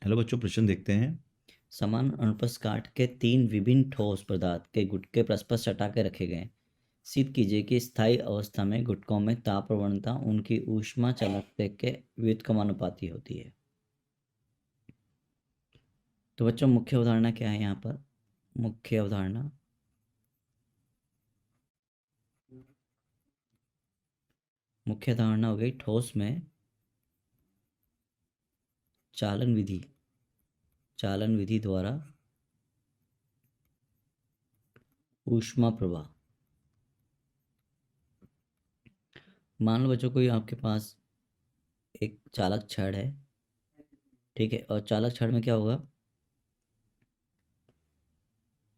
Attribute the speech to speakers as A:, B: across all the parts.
A: Hello बच्चों, प्रश्न देखते हैं।
B: समान अनुप्रस्थ काट के तीन विभिन्न ठोस पदार्थ के गुटके परस्पर सटा के रखे गए। सिद्ध कीजिए कि स्थायी अवस्था में गुटकों में ताप प्रवणता उनकी ऊष्मा चालकता के व्युत्क्रमानुपाती होती है। तो बच्चों, मुख्य अवधारणा क्या है यहाँ पर? मुख्य अवधारणा हो गई ठोस में चालन विधि द्वारा ऊष्मा प्रवाह। मान लो बच्चों, कोई आपके पास एक चालक छड़ है, ठीक है, और चालक छड़ में क्या होगा?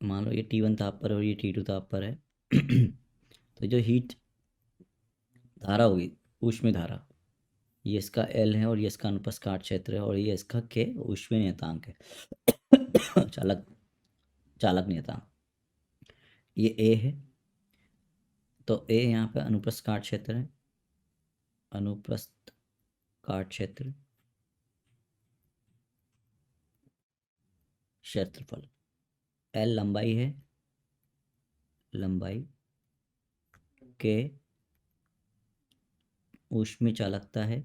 B: मान लो ये T1 ताप पर है और ये T2 ताप पर है। तो जो हीट धारा होगी, ऊष्मीय धारा, ये इसका L है और ये इसका अनुप्रस्थ काट क्षेत्र है और ये इसका K ऊष्मीय नियतांक है। चालक नियतांक ये A है। तो A यहाँ पे अनुप्रस्थ काट क्षेत्र है, अनुप्रस्थ काट क्षेत्र, क्षेत्रफल। L लंबाई है, लंबाई। K ऊष्मीय चालकता है,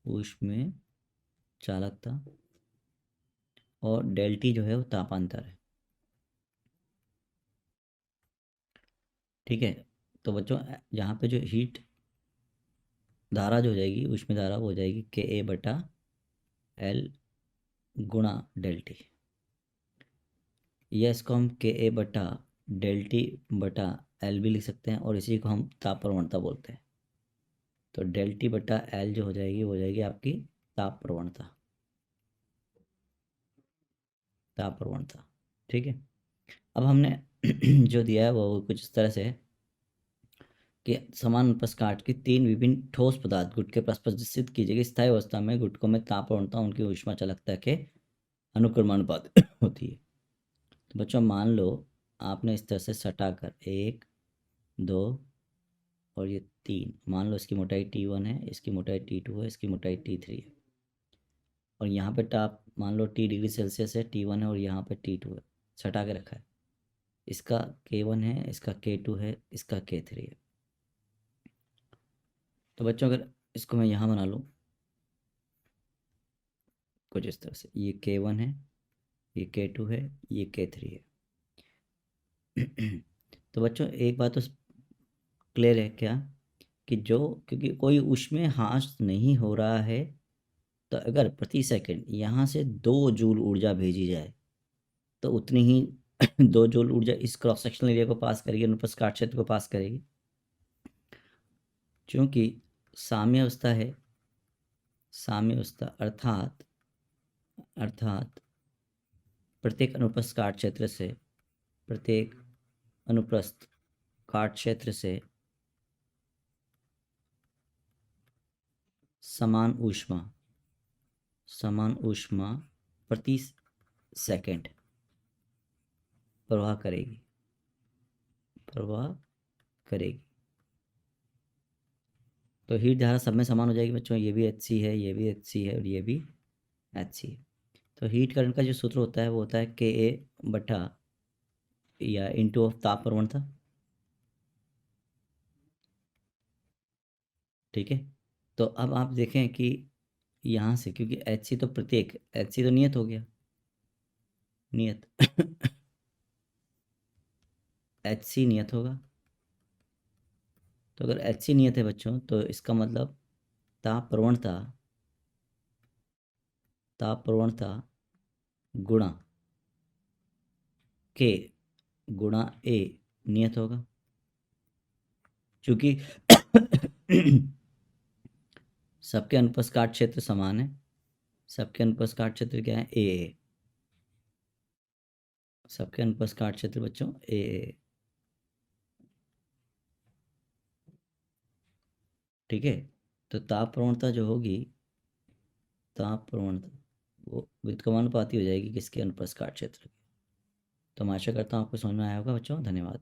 B: ऊष्मीय चालकता। और डेल T जो है वो तापांतर है, ठीक है। तो बच्चों, यहाँ पे जो हीट धारा जो हो जाएगी, ऊष्मीय धारा, वो हो जाएगी KA बटा L गुणा डेल T। या इसको हम KA बटा डेल T बटा L भी लिख सकते हैं और इसी को हम ताप प्रवणता बोलते हैं। तो डेल T बटा L जो हो जाएगी, वो हो जाएगी आपकी ताप प्रवणता, ताप प्रवणता, ठीक है। अब हमने जो दिया है वो कुछ इस तरह से है कि समान अनुप्रस्थ काट की तीन विभिन्न ठोस पदार्थ गुटके परस्पर सिद्ध कीजिए कि स्थायी अवस्था में गुटकों में ताप प्रवणता उनकी ऊष्मा चालकता के अनुक्रमानुपात होती है। तो बच्चों, मान लो आपने इस तरह से सटाकर 1, 2 और ये 3, मान लो इसकी मोटाई T1 है, इसकी मोटाई T2 है, इसकी मोटाई T3 है, और यहाँ पे ताप मान लो T डिग्री सेल्सियस है, T1 है, और यहाँ पे T2 है, सटा के रखा है। इसका K1 है, इसका K2 है, इसका K3 है। तो बच्चों, अगर इसको मैं यहाँ बना लूँ कुछ इस तरह से, ये K1 है, ये K2 है, ये K3 है। तो बच्चों, एक बात तो क्लियर है क्या कि जो, क्योंकि कोई उसमें ह्रास नहीं हो रहा है, तो अगर प्रति सेकंड यहाँ से 2 जूल ऊर्जा भेजी जाए तो उतनी ही 2 जूल ऊर्जा इस क्रॉस सेक्शनल एरिया को पास करेगी, अनुप्रस्थ काट क्षेत्र को पास करेगी। क्योंकि साम्य अवस्था है, साम्य अवस्था अर्थात प्रत्येक अनुप्रस्थ काट क्षेत्र से, प्रत्येक अनुप्रस्थ काट क्षेत्र से समान ऊष्मा प्रति सेकंड प्रवाह करेगी। तो हीट धारा सब में समान हो जाएगी बच्चों। ये भी HC है, ये भी HC है और ये भी HC है। तो हीट करंट का जो सूत्र होता है वो होता है KA बटा या इंटू ऑफ ताप प्रवणता, ठीक है। तो अब आप देखें कि यहाँ से, क्योंकि HC तो प्रत्येक, HC तो नियत हो गया, नियत HC नियत होगा। तो अगर HC नियत है बच्चों, तो इसका मतलब ताप प्रवणता गुणा K गुणा A नियत होगा। चूंकि सबके अनुप्रस्थ काट क्षेत्र समान है, सबके अनुप्रस्थ काट क्षेत्र क्या है? A। सबके अनुप्रस्थ काट क्षेत्र बच्चों A। ठीक है। तो ताप प्रवणता जो होगी, ताप प्रवणता वो व्युत्क्रमानुपाती हो जाएगी किसके? अनुप्रस्थ काट क्षेत्र की। तो मैं आशा करता हूँ आपको समझ में आया होगा बच्चों। धन्यवाद।